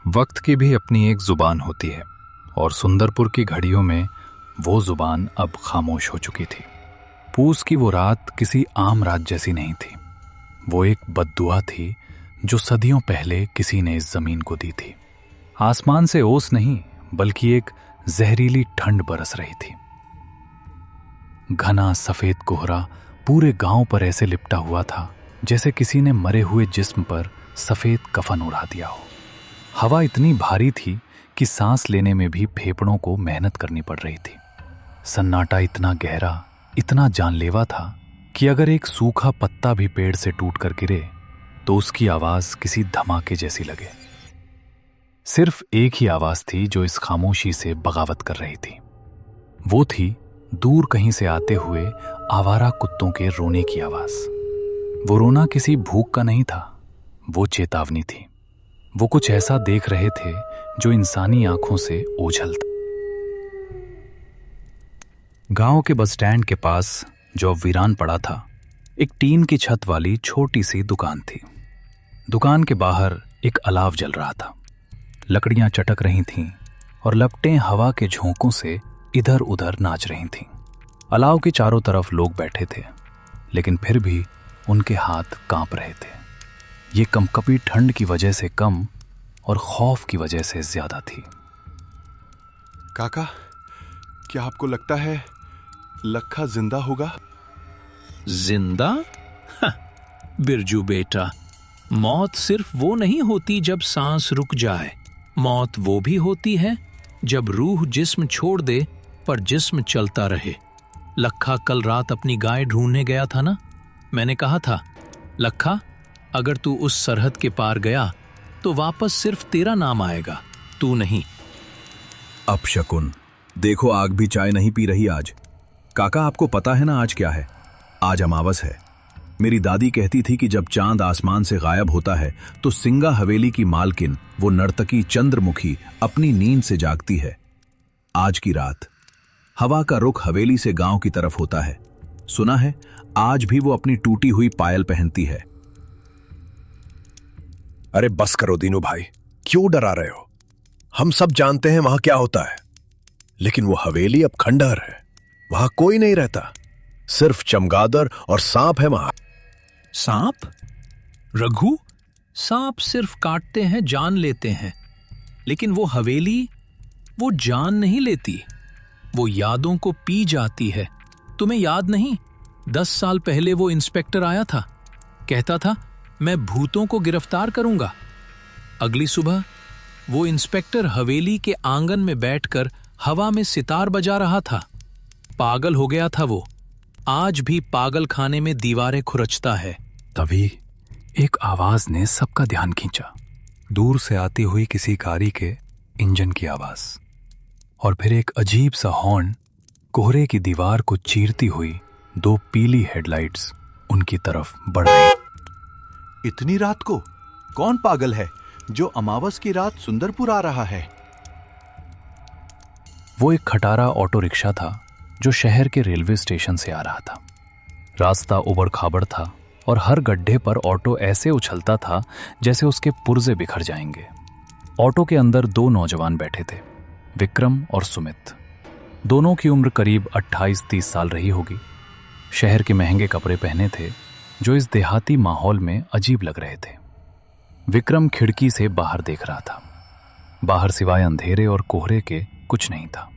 वक्त की भी अपनी एक जुबान होती है और सुंदरपुर की घड़ियों में वो जुबान अब खामोश हो चुकी थी। पूस की वो रात किसी आम रात जैसी नहीं थी। वो एक बद्दुआ थी जो सदियों पहले किसी ने इस जमीन को दी थी। आसमान से ओस नहीं बल्कि एक जहरीली ठंड बरस रही थी। घना सफेद कोहरा पूरे गांव पर ऐसे लिपटा हुआ था जैसे किसी ने मरे हुए जिस्म पर सफेद कफन उड़ा दिया हो। हवा इतनी भारी थी कि सांस लेने में भी फेफड़ों को मेहनत करनी पड़ रही थी। सन्नाटा इतना गहरा, इतना जानलेवा था कि अगर एक सूखा पत्ता भी पेड़ से टूट कर गिरे तो उसकी आवाज किसी धमाके जैसी लगे। सिर्फ एक ही आवाज थी जो इस खामोशी से बगावत कर रही थी। वो थी दूर कहीं से आते हुए आवारा कुत्तों के रोने की आवाज। वो रोना किसी भूख का नहीं था, वो चेतावनी थी। वो कुछ ऐसा देख रहे थे जो इंसानी आंखों से ओझल था। गांव के बस स्टैंड के पास जो अब वीरान पड़ा था, एक टीन की छत वाली छोटी सी दुकान थी। दुकान के बाहर एक अलाव जल रहा था। लकड़ियां चटक रही थीं और लपटें हवा के झोंकों से इधर उधर नाच रही थीं। अलाव के चारों तरफ लोग बैठे थे, लेकिन फिर भी उनके हाथ कांप रहे थे। ये कंपकपी ठंड की वजह से कम और खौफ की वजह से ज्यादा थी। काका, क्या आपको लगता है लखा जिंदा होगा? जिंदा? बिरजू बेटा, मौत सिर्फ वो नहीं होती जब सांस रुक जाए। मौत वो भी होती है जब रूह जिस्म छोड़ दे पर जिस्म चलता रहे। लखा कल रात अपनी गाय ढूंढने गया था ना। मैंने कहा था, लखा, अगर तू उस सरहद के पार गया तो वापस सिर्फ तेरा नाम आएगा, तू नहीं। अपशकुन, देखो आग भी चाय नहीं पी रही आज। काका, आपको पता है ना आज क्या है? आज अमावस है। मेरी दादी कहती थी कि जब चांद आसमान से गायब होता है तो सिंगा हवेली की मालकिन, वो नर्तकी चंद्रमुखी, अपनी नींद से जागती है। आज की रात हवा का रुख हवेली से गांव की तरफ होता है। सुना है आज भी वो अपनी टूटी हुई पायल पहनती है। अरे बस करो दीनू भाई, क्यों डरा रहे हो? हम सब जानते हैं वहां क्या होता है, लेकिन वो हवेली अब खंडहर है। वहां कोई नहीं रहता, सिर्फ चमगादड़ और सांप है वहां। सांप? रघु, सांप सिर्फ काटते हैं, जान लेते हैं, लेकिन वो हवेली, वो जान नहीं लेती, वो यादों को पी जाती है। तुम्हें याद नहीं, 10 साल पहले वो इंस्पेक्टर आया था, कहता था मैं भूतों को गिरफ्तार करूंगा। अगली सुबह वो इंस्पेक्टर हवेली के आंगन में बैठकर हवा में सितार बजा रहा था। पागल हो गया था वो। आज भी पागल खाने में दीवारें खुरचता है। तभी एक आवाज ने सबका ध्यान खींचा। दूर से आती हुई किसी गाड़ी के इंजन की आवाज, और फिर एक अजीब सा हॉर्न। कोहरे की दीवार को चीरती हुई 2 पीली हेडलाइट्स उनकी तरफ बढ़ रही। इतनी रात को कौन पागल है जो अमावस की रात सुंदरपुर आ रहा है? वो एक खटारा ऑटो रिक्शा था जो शहर के रेलवे स्टेशन से आ रहा था। रास्ता उबड़ खाबड़ था और हर गड्ढे पर ऑटो ऐसे उछलता था जैसे उसके पुर्जे बिखर जाएंगे। ऑटो के अंदर 2 नौजवान बैठे थे, विक्रम और सुमित। दोनों की उम्र करीब 28-30 साल रही होगी। शहर के महंगे कपड़े पहने थे जो इस देहाती माहौल में अजीब लग रहे थे। विक्रम खिड़की से बाहर देख रहा था। बाहर सिवाय अंधेरे और कोहरे के कुछ नहीं था।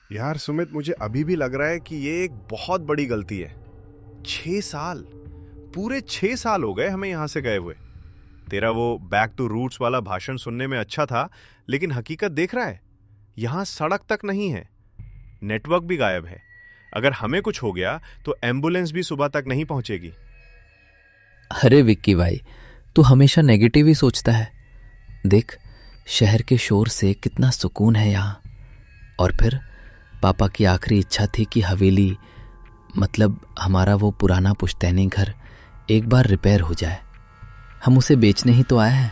यार सुमित, मुझे अभी भी लग रहा है कि ये एक बहुत बड़ी गलती है। 6 साल, पूरे 6 साल हो गए हमें यहां से गए हुए। तेरा वो बैक टू रूट्स वाला भाषण सुनने में अच्छा था, लेकिन हकीकत देख रहा है, यहां सड़क तक नहीं है, नेटवर्क भी गायब है। अगर हमें कुछ हो गया तो एम्बुलेंस भी सुबह तक नहीं पहुंचेगी। अरे विक्की भाई, तू हमेशा नेगेटिव ही सोचता है। देख, शहर के शोर से कितना सुकून है यहाँ। और फिर पापा की आखिरी इच्छा थी कि हवेली, मतलब हमारा वो पुराना पुश्तैनी घर, एक बार रिपेयर हो जाए। हम उसे बेचने ही तो आए हैं,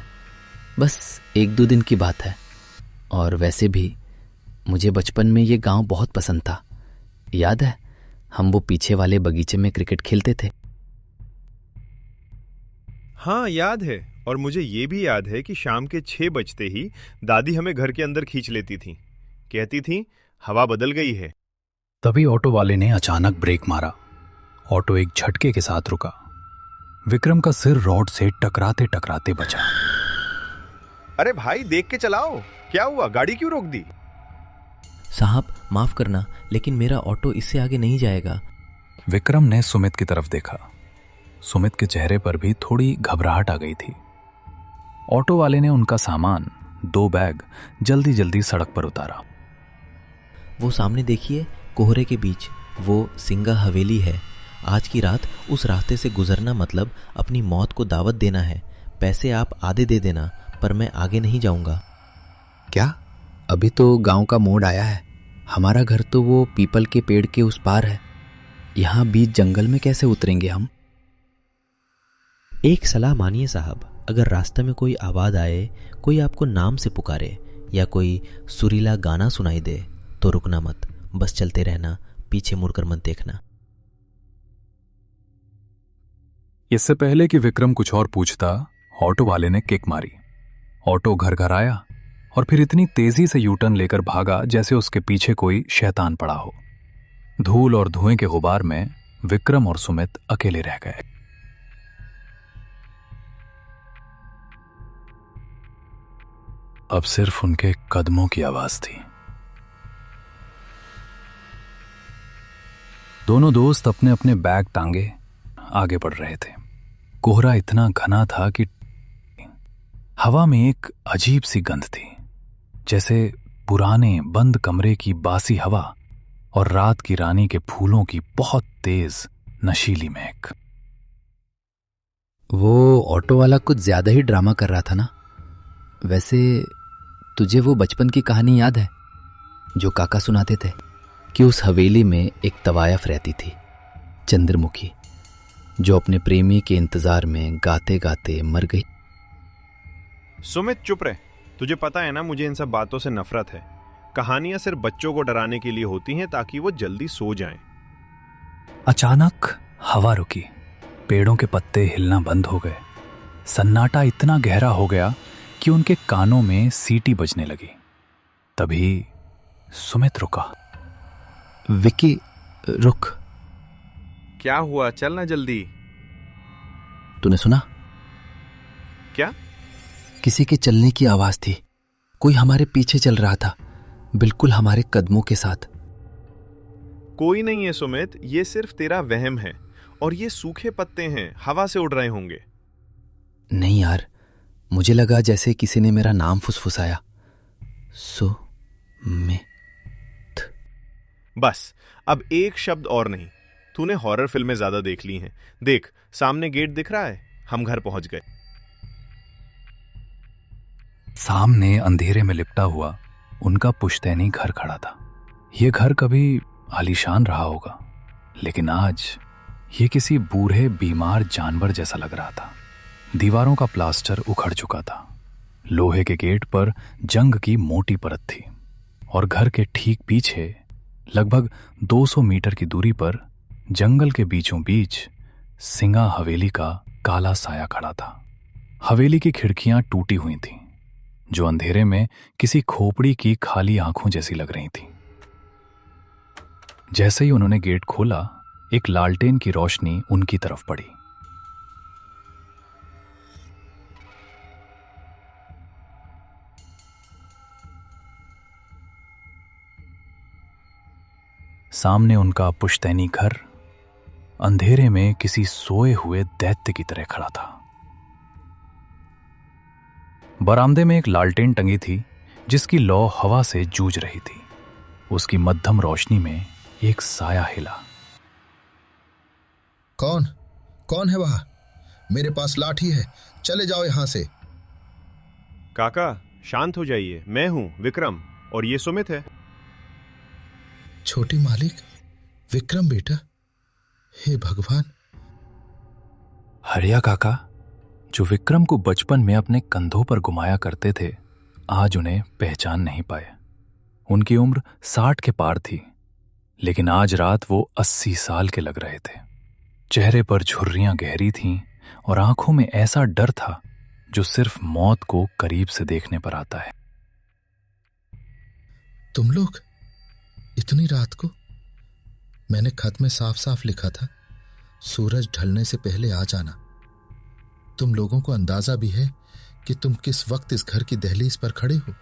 बस 1-2 दिन की बात है। और वैसे भी मुझे बचपन में ये गांव बहुत पसंद था। याद है हम वो पीछे वाले बगीचे में क्रिकेट खेलते थे। हाँ याद है, और मुझे ये भी याद है कि शाम के 6 बजते ही दादी हमें घर के अंदर खींच लेती थी। कहती थी हवा बदल गई है। तभी ऑटो वाले ने अचानक ब्रेक मारा। ऑटो एक झटके के साथ रुका। विक्रम का सिर रॉड से टकराते टकराते बचा। अरे भाई देख के चलाओ, क्या हुआ, गाड़ी क्यों रोक दी? साहब माफ करना, लेकिन मेरा ऑटो इससे आगे नहीं जाएगा। विक्रम ने सुमित की तरफ देखा। सुमित के चेहरे पर भी थोड़ी घबराहट आ गई थी। ऑटो वाले ने उनका सामान, 2 बैग जल्दी जल्दी सड़क पर उतारा। वो सामने देखिए, कोहरे के बीच वो सिंगा हवेली है। आज की रात उस रास्ते से गुजरना मतलब अपनी मौत को दावत देना है। पैसे आप आधे दे देना, पर मैं आगे नहीं जाऊंगा। क्या? अभी तो गांव का मोड़ आया है। हमारा घर तो वो पीपल के पेड़ के उस पार है। यहाँ बीच जंगल में कैसे उतरेंगे हम? एक सलाह मानिए साहब, अगर रास्ते में कोई आवाज़ आए, कोई आपको नाम से पुकारे या कोई सुरीला गाना सुनाई दे तो रुकना मत, बस चलते रहना, पीछे मुड़कर मत देखना। इससे पहले कि विक्रम कुछ और पूछता, ऑटो वाले ने किक मारी। ऑटो घर घर आया और फिर इतनी तेजी से यूटर्न लेकर भागा जैसे उसके पीछे कोई शैतान पड़ा हो। धूल और धुएं के गुबार में विक्रम और सुमित अकेले रह गए। अब सिर्फ उनके कदमों की आवाज थी। दोनों दोस्त अपने अपने बैग टांगे आगे बढ़ रहे थे। कोहरा इतना घना था कि हवा में एक अजीब सी गंध थी, जैसे पुराने बंद कमरे की बासी हवा और रात की रानी के फूलों की बहुत तेज नशीली महक। वो ऑटो वाला कुछ ज्यादा ही ड्रामा कर रहा था ना। वैसे तुझे वो बचपन की कहानी याद है जो काका सुनाते थे, कि उस हवेली में एक तवायफ रहती थी, चंद्रमुखी, जो अपने प्रेमी के इंतजार में गाते गाते मर गई। सुमित चुप रहे, तुझे पता है ना मुझे इन सब बातों से नफरत है। कहानियां सिर्फ बच्चों को डराने के लिए होती हैं ताकि वो जल्दी सो जाएं। अचानक हवा रुकी, पेड़ों के पत्ते हिलना बंद हो गए। सन्नाटा इतना गहरा हो गया कि उनके कानों में सीटी बजने लगी। तभी सुमित रुका। विक्की रुक। क्या हुआ, चलना जल्दी। तूने सुना? क्या? किसी के चलने की आवाज थी। कोई हमारे पीछे चल रहा था, बिल्कुल हमारे कदमों के साथ। कोई नहीं है सुमित, ये सिर्फ तेरा वहम है, और ये सूखे पत्ते हैं, हवा से उड़ रहे होंगे। नहीं यार, मुझे लगा जैसे किसी ने मेरा नाम फुसफुसाया, सुमित। बस अब एक शब्द और नहीं। तूने हॉरर फिल्में ज्यादा देख ली हैं। देख, सामने गेट दिख रहा है, हम घर पहुंच गए। सामने अंधेरे में लिपटा हुआ उनका पुश्तैनी घर खड़ा था। यह घर कभी आलीशान रहा होगा, लेकिन आज ये किसी बूढ़े बीमार जानवर जैसा लग रहा था। दीवारों का प्लास्टर उखड़ चुका था, लोहे के गेट पर जंग की मोटी परत थी, और घर के ठीक पीछे लगभग 200 मीटर की दूरी पर जंगल के बीचों बीच सिंगा हवेली का काला साया खड़ा था। हवेली की खिड़कियां टूटी हुई थीं, जो अंधेरे में किसी खोपड़ी की खाली आंखों जैसी लग रही थीं। जैसे ही उन्होंने गेट खोला, एक लालटेन की रोशनी उनकी तरफ पड़ी। सामने उनका पुश्तैनी घर अंधेरे में किसी सोए हुए दैत्य की तरह खड़ा था। बरामदे में एक लालटेन टंगी थी, जिसकी लौ हवा से जूझ रही थी। उसकी मध्यम रोशनी में एक साया हिला। कौन कौन है वहां? मेरे पास लाठी है, चले जाओ यहां से। काका शांत हो जाइए, मैं हूं विक्रम, और ये सुमित है। छोटी मालिक, विक्रम बेटा, हे भगवान। हरिया काका, जो विक्रम को बचपन में अपने कंधों पर घुमाया करते थे, आज उन्हें पहचान नहीं पाए। उनकी उम्र 60 के पार थी, लेकिन आज रात वो 80 साल के लग रहे थे। चेहरे पर झुर्रियां गहरी थीं और आंखों में ऐसा डर था जो सिर्फ मौत को करीब से देखने पर आता है। तुम लोग इतनी रात को? मैंने खत में साफ साफ लिखा था सूरज ढलने से पहले आ जाना। तुम लोगों को अंदाजा भी है कि तुम किस वक्त इस घर की दहलीज पर खड़े हो?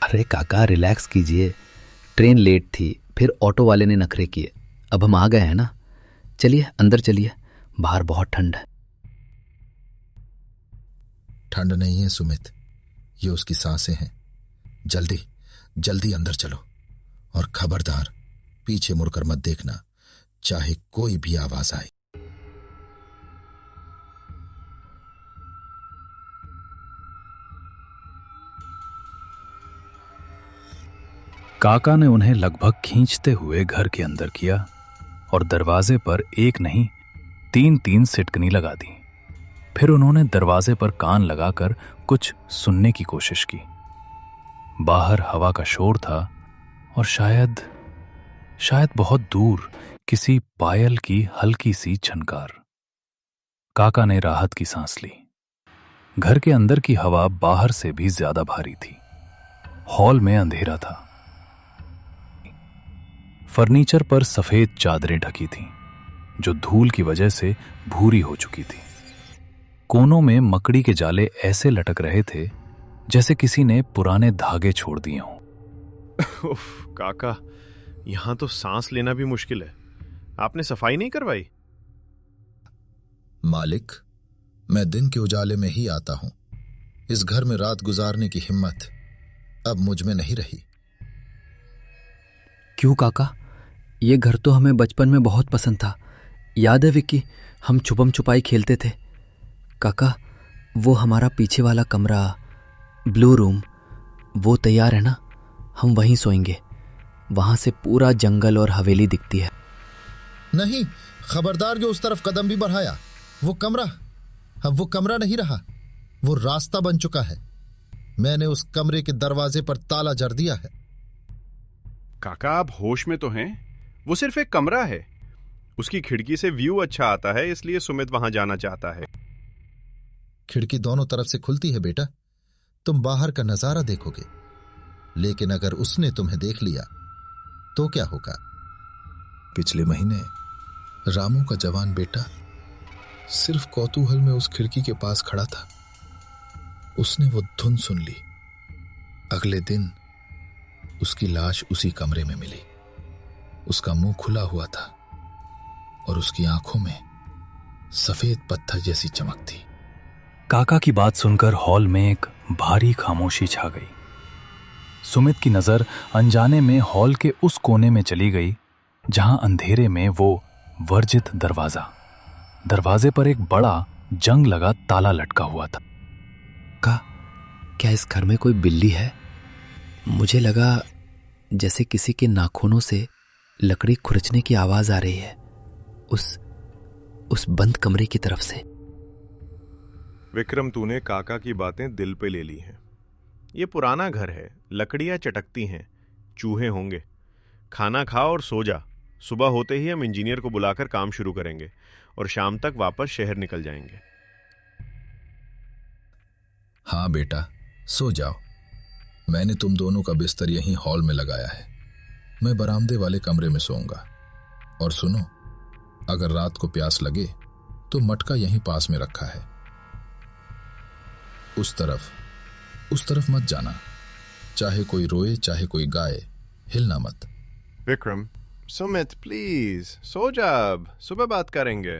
अरे काका रिलैक्स कीजिए, ट्रेन लेट थी, फिर ऑटो वाले ने नखरे किए, अब हम आ गए हैं ना। चलिए अंदर चलिए, बाहर बहुत ठंड है। ठंड नहीं है सुमित, ये उसकी सांसें हैं। जल्दी जल्दी अंदर चलो और खबरदार पीछे मुड़कर मत देखना, चाहे कोई भी आवाज आए। काका ने उन्हें लगभग खींचते हुए घर के अंदर किया और दरवाजे पर एक नहीं 3-3 सिटकनी लगा दी। फिर उन्होंने दरवाजे पर कान लगाकर कुछ सुनने की कोशिश की। बाहर हवा का शोर था और शायद बहुत दूर किसी पायल की हल्की सी झनकार। काका ने राहत की सांस ली। घर के अंदर की हवा बाहर से भी ज्यादा भारी थी। हॉल में अंधेरा था। फर्नीचर पर सफेद चादरें ढकी थीं, जो धूल की वजह से भूरी हो चुकी थी। कोनों में मकड़ी के जाले ऐसे लटक रहे थे जैसे किसी ने पुराने धागे छोड़ दिए हों। उफ, काका, यहां तो सांस लेना भी मुश्किल है। आपने सफाई नहीं करवाई? मालिक, मैं दिन के उजाले में ही आता हूं। इस घर में रात गुजारने की हिम्मत अब मुझ में नहीं रही। क्यों काका? ये घर तो हमें बचपन में बहुत पसंद था। याद है विक्की, हम छुपम छुपाई खेलते थे। काका, वो हमारा पीछे वाला कमरा, ब्लू रूम, वो तैयार है ना? हम वहीं सोएंगे। वहां से पूरा जंगल और हवेली दिखती है। नहीं, खबरदार जो उस तरफ कदम भी बढ़ाया। वो कमरा अब वो कमरा नहीं रहा, वो रास्ता बन चुका है। मैंने उस कमरे के दरवाजे पर ताला जड़ दिया है। काका, आप होश में तो हैं? वो सिर्फ एक कमरा है। उसकी खिड़की से व्यू अच्छा आता है, इसलिए सुमित वहां जाना चाहता है। खिड़की दोनों तरफ से खुलती है बेटा, तुम बाहर का नजारा देखोगे। लेकिन अगर उसने तुम्हें देख लिया तो क्या होगा? पिछले महीने रामू का जवान बेटा सिर्फ कौतूहल में उस खिड़की के पास खड़ा था। उसने वो धुन सुन ली। अगले दिन उसकी लाश उसी कमरे में मिली। उसका मुंह खुला हुआ था और उसकी आंखों में सफेद पत्थर जैसी चमक थी। काका की बात सुनकर हॉल में एक भारी खामोशी छा गई। सुमित की नजर अनजाने में हॉल के उस कोने में चली गई जहां अंधेरे में वो वर्जित दरवाजे पर एक बड़ा जंग लगा ताला लटका हुआ था। क्या इस घर में कोई बिल्ली है? मुझे लगा जैसे किसी के नाखूनों से लकड़ी खुरचने की आवाज आ रही है उस बंद कमरे की तरफ से। विक्रम, तूने काका की बातें दिल पे ले ली हैं। ये पुराना घर है, लकड़ियां चटकती हैं, चूहे होंगे। खाना खा और सो जा। सुबह होते ही हम इंजीनियर को बुलाकर काम शुरू करेंगे और शाम तक वापस शहर निकल जाएंगे। हाँ बेटा, सो जाओ। मैंने तुम दोनों का बिस्तर यहीं हॉल में लगाया है। मैं बरामदे वाले कमरे में सोऊंगा। और सुनो, अगर रात को प्यास लगे तो मटका यहीं पास में रखा है। उस तरफ मत जाना। चाहे कोई रोए चाहे कोई गाए, हिलना मत। विक्रम, सुमित प्लीज सो जा, अब सुबह बात करेंगे।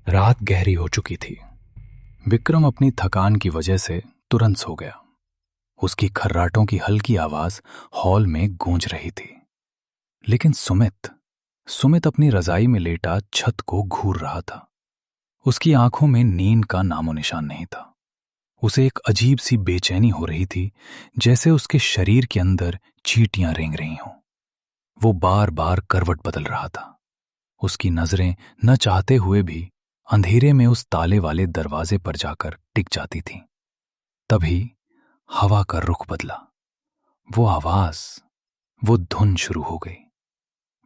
रात गहरी हो चुकी थी। विक्रम अपनी थकान की वजह से तुरंत सो गया। उसकी खर्राटों की हल्की आवाज हॉल में गूंज रही थी। लेकिन सुमित अपनी रजाई में लेटा छत को घूर रहा था। उसकी आंखों में नींद का नामो निशान नहीं था। उसे एक अजीब सी बेचैनी हो रही थी, जैसे उसके शरीर के अंदर चींटियां रेंग रही हों। वो बार बार करवट बदल रहा था। उसकी नजरें न चाहते हुए भी अंधेरे में उस ताले वाले दरवाजे पर जाकर टिक जाती थीं। तभी हवा का रुख बदला। वो आवाज, वो धुन शुरू हो गई।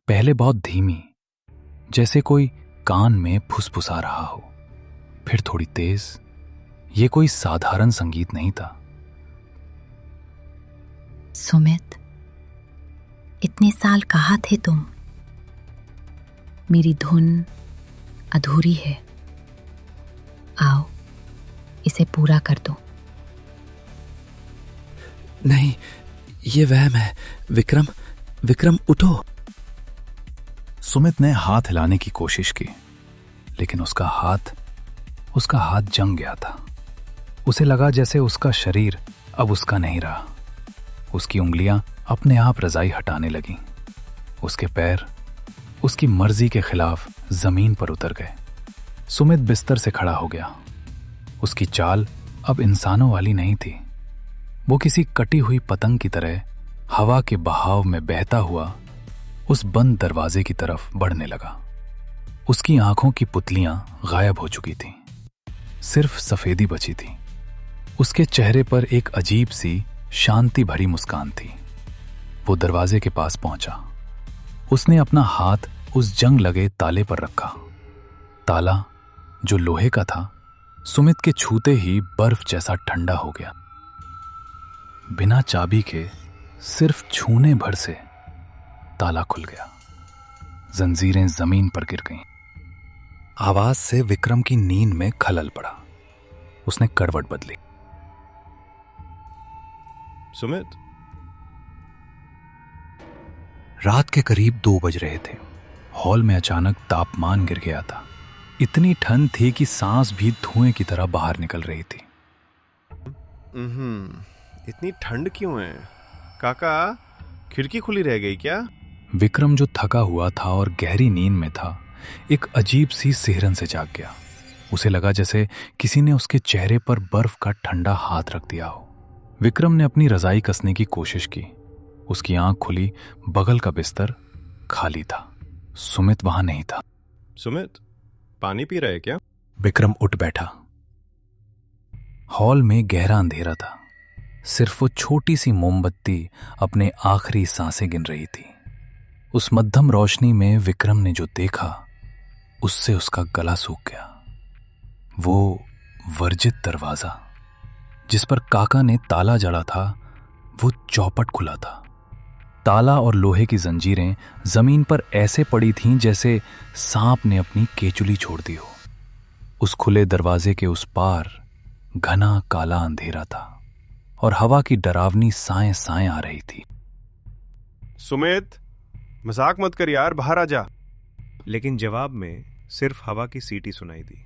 पहले बहुत धीमी, जैसे कोई कान में फुसफुसा रहा हो, फिर थोड़ी तेज। ये कोई साधारण संगीत नहीं था। सुमित, इतने साल कहाँ थे तुम? मेरी धुन अधूरी है, आओ इसे पूरा कर दो। नहीं, ये वहम है। विक्रम, विक्रम उठो। सुमित ने हाथ हिलाने की कोशिश की, लेकिन उसका हाथ जंग गया था। उसे लगा जैसे उसका शरीर अब उसका नहीं रहा। उसकी उंगलियां अपने आप रजाई हटाने लगीं। उसके पैर उसकी मर्जी के खिलाफ जमीन पर उतर गए। सुमित बिस्तर से खड़ा हो गया। उसकी चाल अब इंसानों वाली नहीं थी। वो किसी कटी हुई पतंग की तरह हवा के बहाव में बहता हुआ उस बंद दरवाजे की तरफ बढ़ने लगा। उसकी आंखों की पुतलियां गायब हो चुकी थीं, सिर्फ सफेदी बची थी। उसके चेहरे पर एक अजीब सी शांति भरी मुस्कान थी। वो दरवाजे के पास पहुंचा। उसने अपना हाथ उस जंग लगे ताले पर रखा। ताला, जो लोहे का था, सुमित के छूते ही बर्फ जैसा ठंडा हो गया। बिना चाबी के सिर्फ छूने भर से ताला खुल गया। जंजीरें जमीन पर गिर गईं। आवाज से विक्रम की नींद में खलल पड़ा। उसने करवट बदली। सुमित, रात के करीब 2 बज रहे थे। हॉल में अचानक तापमान गिर गया था। इतनी ठंड थी कि सांस भी धुएं की तरह बाहर निकल रही थी। इतनी ठंड क्यों है? काका, खिड़की खुली रह गई क्या? विक्रम, जो थका हुआ था और गहरी नींद में था, एक अजीब सी सिहरन से जाग गया। उसे लगा जैसे किसी ने उसके चेहरे पर बर्फ का ठंडा हाथ रख दिया हो। विक्रम ने अपनी रजाई कसने की कोशिश की। उसकी आंख खुली, बगल का बिस्तर खाली था। सुमित वहां नहीं था। सुमित, पानी पी रहे क्या? विक्रम उठ बैठा। हॉल में गहरा अंधेरा था। सिर्फ वो छोटी सी मोमबत्ती अपने आखिरी सांसें गिन रही थी। उस मध्यम रोशनी में विक्रम ने जो देखा, उससे उसका गला सूख गया। वो वर्जित दरवाजा जिस पर काका ने ताला जड़ा था, वो चौपट खुला था। ताला और लोहे की जंजीरें जमीन पर ऐसे पड़ी थीं जैसे सांप ने अपनी केचुली छोड़ दी हो। उस खुले दरवाजे के उस पार घना काला अंधेरा था और हवा की डरावनी साएं साएं आ रही थी। सुमित, मजाक मत कर यार, बाहर आ जा। लेकिन जवाब में सिर्फ हवा की सीटी सुनाई दी।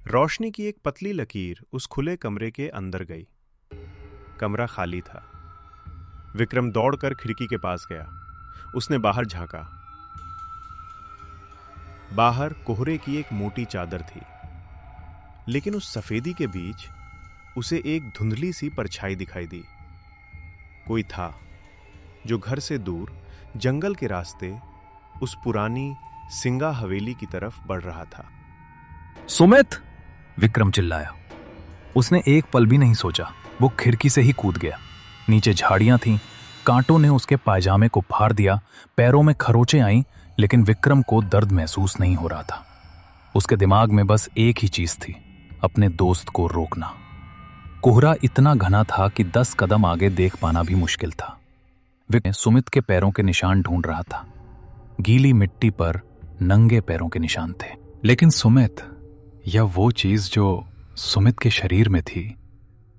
रोशनी की एक पतली लकीर उस खुले कमरे के अंदर गई। कमरा खाली था। विक्रम दौड़कर खिड़की के पास गया। उसने बाहर झांका। बाहर कोहरे की एक मोटी चादर थी, लेकिन उस सफेदी के बीच उसे एक धुंधली सी परछाई दिखाई दी। कोई था जो घर से दूर जंगल के रास्ते उस पुरानी सिंगा हवेली की तरफ बढ़ रहा था। सुमित! विक्रम चिल्लाया। उसने एक पल भी नहीं सोचा। वो खिड़की से ही कूद गया। नीचे झाड़ियां थीं, कांटों ने उसके पायजामे को फाड़ दिया, पैरों में खरोंचें आईं, लेकिन विक्रम को दर्द महसूस नहीं हो रहा था। उसके दिमाग में बस एक ही चीज थी, अपने दोस्त को रोकना। कोहरा इतना घना था कि 10 कदम आगे देख पाना भी मुश्किल था। विक्रम सुमित के पैरों के निशान ढूंढ रहा था। गीली मिट्टी पर नंगे पैरों के निशान थे, लेकिन सुमित, या वो चीज जो सुमित के शरीर में थी,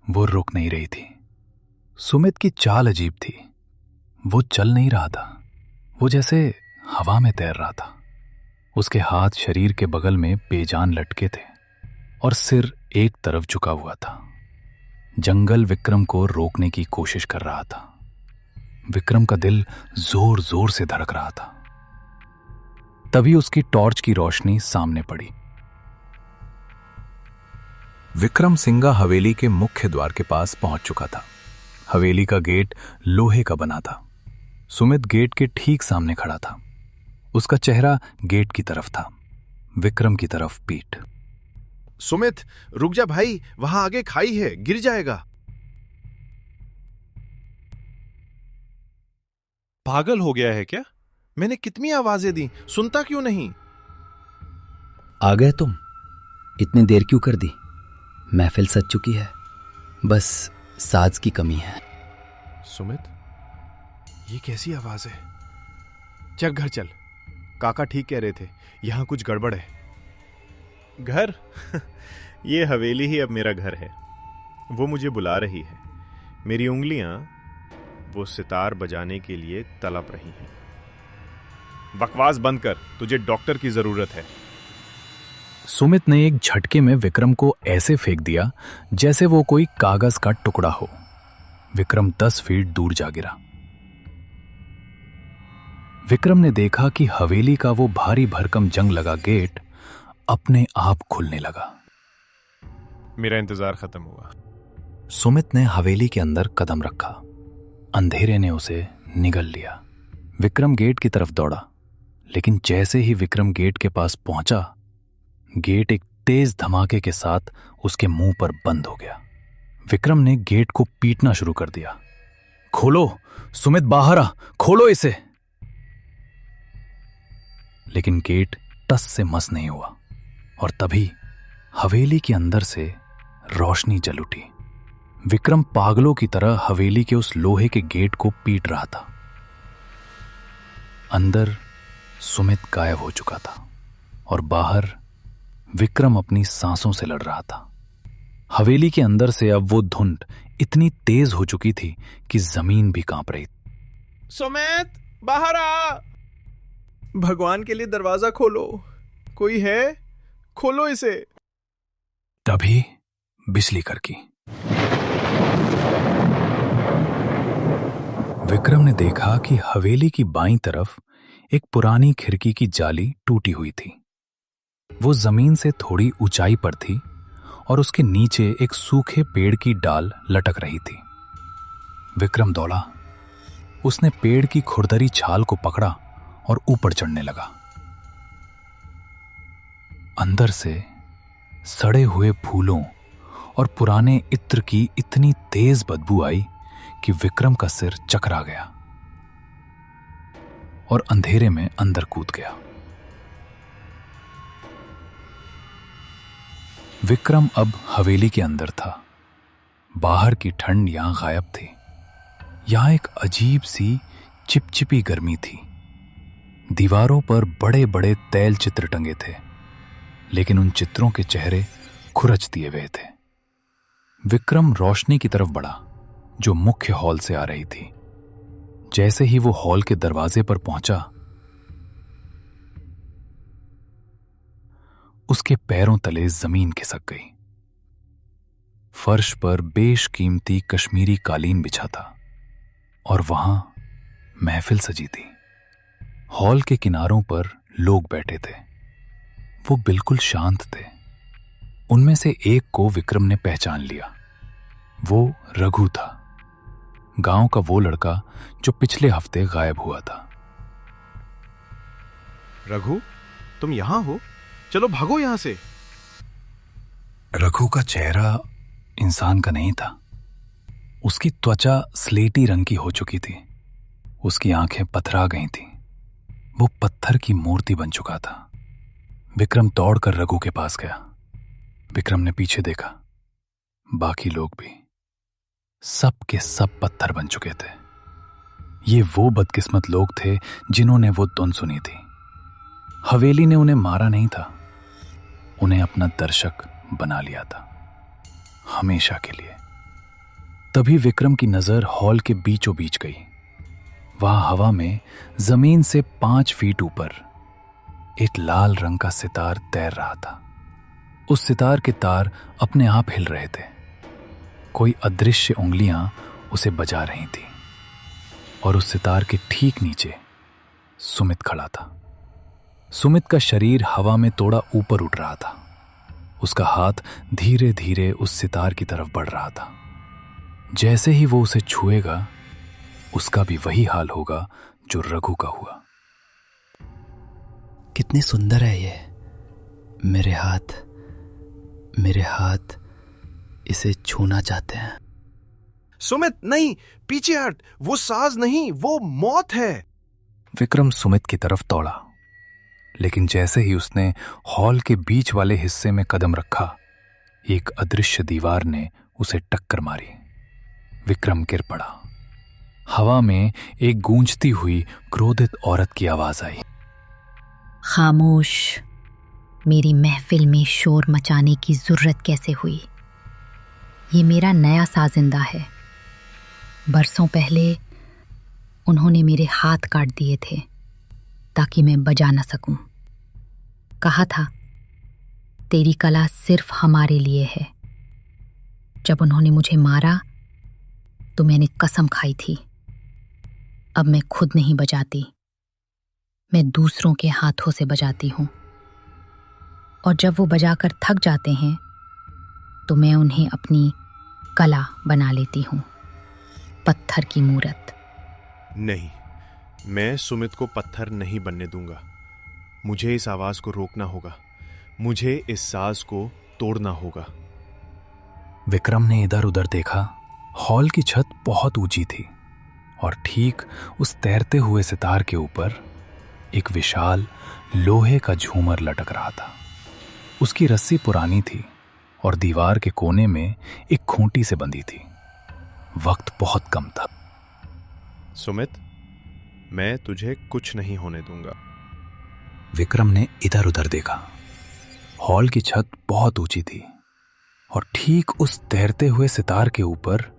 वो रुक नहीं रही थी। सुमित की चाल अजीब थी। वो चल नहीं रहा था, वो जैसे हवा में तैर रहा था। उसके हाथ शरीर के बगल में बेजान लटके थे और सिर एक तरफ झुका हुआ था। जंगल विक्रम को रोकने की कोशिश कर रहा था। विक्रम का दिल जोर जोर से धड़क रहा था। तभी उसकी टॉर्च की रोशनी सामने पड़ी। विक्रम सिंगा हवेली के मुख्य द्वार के पास पहुंच चुका था। हवेली का गेट लोहे का बना था। सुमित गेट के ठीक सामने खड़ा था। उसका चेहरा गेट की तरफ था, विक्रम की तरफ पीठ। सुमित रुक जा भाई, वहां आगे खाई है, गिर जाएगा। पागल हो गया है क्या? मैंने कितनी आवाजें दी, सुनता क्यों नहीं? आ गए तुम? इतनी देर क्यों कर दी? महफिल सज चुकी है, बस साज की कमी है। सुमित, ये कैसी आवाज है? चल घर चल, काका ठीक कह रहे थे, यहां कुछ गड़बड़ है। घर? ये हवेली ही अब मेरा घर है। वो मुझे बुला रही है। मेरी उंगलियां वो सितार बजाने के लिए तड़प रही हैं। बकवास बंद कर, तुझे डॉक्टर की जरूरत है। सुमित ने एक झटके में विक्रम को ऐसे फेंक दिया जैसे वो कोई कागज का टुकड़ा हो। विक्रम 10 फीट दूर जा गिरा। विक्रम ने देखा कि हवेली का वो भारी भरकम जंग लगा गेट अपने आप खुलने लगा। मेरा इंतजार खत्म हुआ। सुमित ने हवेली के अंदर कदम रखा। अंधेरे ने उसे निगल लिया। विक्रम गेट की तरफ दौड़ा, लेकिन जैसे ही विक्रम गेट के पास पहुंचा, गेट एक तेज धमाके के साथ उसके मुंह पर बंद हो गया। विक्रम ने गेट को पीटना शुरू कर दिया। खोलो सुमित, बाहर आ, खोलो इसे। लेकिन गेट टस से मस नहीं हुआ और तभी हवेली के अंदर से रोशनी जल उठी। विक्रम पागलों की तरह हवेली के उस लोहे के गेट को पीट रहा था। अंदर सुमित गायब हो चुका था और बाहर विक्रम अपनी सांसों से लड़ रहा था। हवेली के अंदर से अब वो धुंध इतनी तेज हो चुकी थी कि जमीन भी कांप रही। सुमित, बाहर आ, भगवान के लिए दरवाजा खोलो, कोई है? खोलो इसे। तभी बिजली कड़की। विक्रम ने देखा कि हवेली की बाईं तरफ एक पुरानी खिड़की की जाली टूटी हुई थी। वो जमीन से थोड़ी ऊंचाई पर थी और उसके नीचे एक सूखे पेड़ की डाल लटक रही थी। विक्रम दौड़ा। उसने पेड़ की खुरदरी छाल को पकड़ा और ऊपर चढ़ने लगा। अंदर से सड़े हुए फूलों और पुराने इत्र की इतनी तेज बदबू आई कि विक्रम का सिर चकरा गया और अंधेरे में अंदर कूद गया। विक्रम अब हवेली के अंदर था। बाहर की ठंड यहां गायब थी। यहां एक अजीब सी चिपचिपी गर्मी थी। दीवारों पर बड़े बड़े तैल चित्र टंगे थे, लेकिन उन चित्रों के चेहरे खुरच दिए हुए थे। विक्रम रोशनी की तरफ बढ़ा जो मुख्य हॉल से आ रही थी। जैसे ही वो हॉल के दरवाजे पर पहुंचा, उसके पैरों तले जमीन खिसक गई। फर्श पर बेशकीमती कश्मीरी कालीन बिछा था और वहां महफिल सजी थी। हॉल के किनारों पर लोग बैठे थे। वो बिल्कुल शांत थे। उनमें से एक को विक्रम ने पहचान लिया। वो रघु था, गांव का वो लड़का जो पिछले हफ्ते गायब हुआ था। रघु, तुम यहां हो? चलो भागो यहां से। रघु का चेहरा इंसान का नहीं था। उसकी त्वचा स्लेटी रंग की हो चुकी थी। उसकी आंखें पथरा गई थीं। वो पत्थर की मूर्ति बन चुका था। विक्रम दौड़कर रघु के पास गया। विक्रम ने पीछे देखा। बाकी लोग भी, सब के सब पत्थर बन चुके थे। ये वो बदकिस्मत लोग थे जिन्होंने वो धुन सुनी थी। हवेली ने उन्हें मारा नहीं था, उन्हें अपना दर्शक बना लिया था, हमेशा के लिए। तभी विक्रम की नजर हॉल के बीचों बीच गई। वहां हवा में जमीन से 5 फीट ऊपर एक लाल रंग का सितार तैर रहा था। उस सितार के तार अपने आप हिल रहे थे। कोई अदृश्य उंगलियां उसे बजा रही थीं और उस सितार के ठीक नीचे सुमित खड़ा था। सुमित का शरीर हवा में थोड़ा ऊपर उठ रहा था। उसका हाथ धीरे धीरे उस सितार की तरफ बढ़ रहा था। जैसे ही वो उसे छुएगा, उसका भी वही हाल होगा जो रघु का हुआ। कितनी सुंदर है ये। मेरे हाथ मेरे हाथ इसे छूना चाहते हैं। सुमित नहीं, पीछे हट, वो साज नहीं, वो मौत है। विक्रम सुमित की तरफ दौड़ा, लेकिन जैसे ही उसने हॉल के बीच वाले हिस्से में कदम रखा, एक अदृश्य दीवार ने उसे टक्कर मारी। विक्रम गिर पड़ा। हवा में एक गूंजती हुई क्रोधित औरत की आवाज आई। खामोश, मेरी महफिल में शोर मचाने की जरूरत कैसे हुई? ये मेरा नया साजिंदा है। बरसों पहले उन्होंने मेरे हाथ काट दिए थे ताकि मैं बजा न सकूं। कहा था तेरी कला सिर्फ हमारे लिए है। जब उन्होंने मुझे मारा तो मैंने कसम खाई थी, अब मैं खुद नहीं बजाती, मैं दूसरों के हाथों से बजाती हूं। और जब वो बजाकर थक जाते हैं तो मैं उन्हें अपनी कला बना लेती हूं, पत्थर की मूरत। नहीं, मैं सुमित को पत्थर नहीं बनने दूंगा। मुझे इस आवाज को रोकना होगा, मुझे इस साज को तोड़ना होगा। विक्रम ने इधर उधर देखा। हॉल की छत बहुत ऊंची थी और ठीक उस तैरते हुए सितार के ऊपर एक विशाल लोहे का झूमर लटक रहा था। उसकी रस्सी पुरानी थी और दीवार के कोने में एक खूंटी से बंधी थी। वक्त बहुत कम था। सुमित, मैं तुझे कुछ नहीं होने दूंगा। विक्रम ने इधर उधर देखा। हॉल की छत बहुत ऊंची थी और ठीक उस तैरते हुए सितार के ऊपर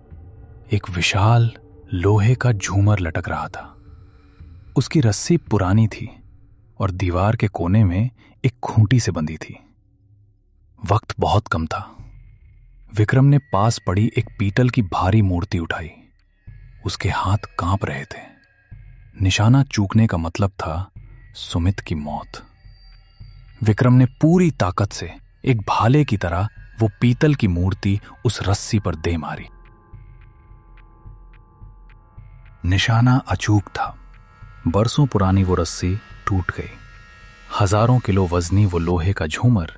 एक विशाल लोहे का झूमर लटक रहा था। उसकी रस्सी पुरानी थी और दीवार के कोने में एक खूंटी से बंधी थी। वक्त बहुत कम था। विक्रम ने पास पड़ी एक पीतल की भारी मूर्ति उठाई। उसके हाथ कांप रहे थे। निशाना चूकने का मतलब था सुमित की मौत। विक्रम ने पूरी ताकत से एक भाले की तरह वो पीतल की मूर्ति उस रस्सी पर दे मारी। निशाना अचूक था। बरसों पुरानी वो रस्सी टूट गई। हजारों किलो वजनी वो लोहे का झूमर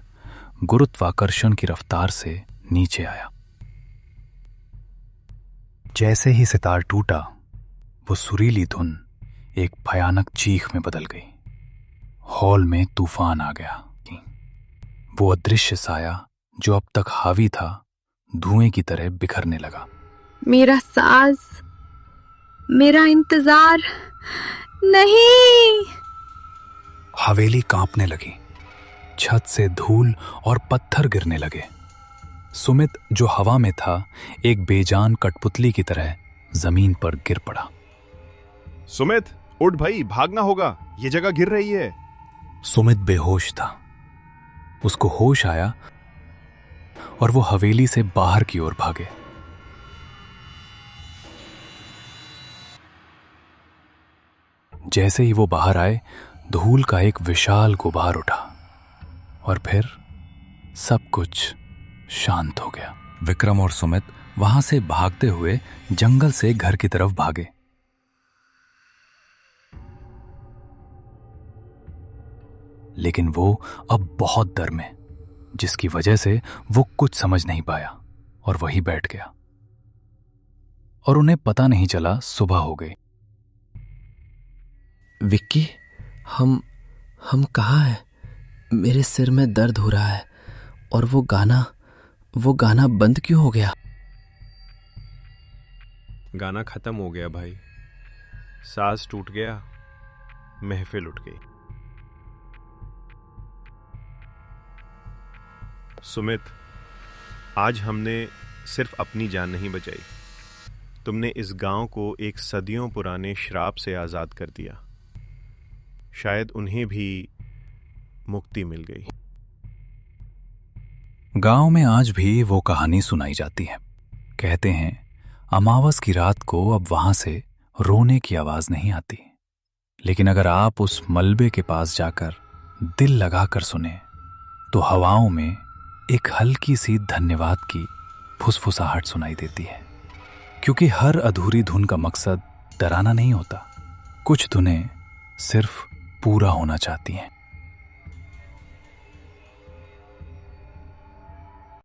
गुरुत्वाकर्षण की रफ्तार से नीचे आया। जैसे ही सितार टूटा, वो सुरीली धुन एक भयानक चीख में बदल गई। हॉल में तूफान आ गया। वो अदृश्य साया जो अब तक हावी था, धुएं की तरह बिखरने लगा। मेरा साज, मेरा इंतजार, नहीं। हवेली कांपने लगी। छत से धूल और पत्थर गिरने लगे। सुमित, जो हवा में था, एक बेजान कठपुतली की तरह जमीन पर गिर पड़ा। सुमित, उठ भाई, भागना होगा, ये जगह गिर रही है। सुमित बेहोश था। उसको होश आया और वो हवेली से बाहर की ओर भागे। जैसे ही वो बाहर आए, धूल का एक विशाल गुबार उठा और फिर सब कुछ शांत हो गया। विक्रम और सुमित वहां से भागते हुए जंगल से घर की तरफ भागे। लेकिन वो अब बहुत डर में, जिसकी वजह से वो कुछ समझ नहीं पाया और वहीं बैठ गया। और उन्हें पता नहीं चला सुबह हो गई। विक्की, हम कहाँ हैं? मेरे सिर में दर्द हो रहा है और वो गाना बंद क्यों हो गया? गाना खत्म हो गया भाई। साज टूट गया, महफिल उठ गई। सुमित, आज हमने सिर्फ अपनी जान नहीं बचाई, तुमने इस गांव को एक सदियों पुराने श्राप से आजाद कर दिया। शायद उन्हें भी मुक्ति मिल गई। गांव में आज भी वो कहानी सुनाई जाती है। कहते हैं अमावस की रात को अब वहां से रोने की आवाज नहीं आती। लेकिन अगर आप उस मलबे के पास जाकर दिल लगाकर सुने तो हवाओं में एक हल्की सी धन्यवाद की फुसफुसाहट सुनाई देती है। क्योंकि हर अधूरी धुन का मकसद डराना नहीं होता। कुछ धुनें सिर्फ पूरा होना चाहती हैं।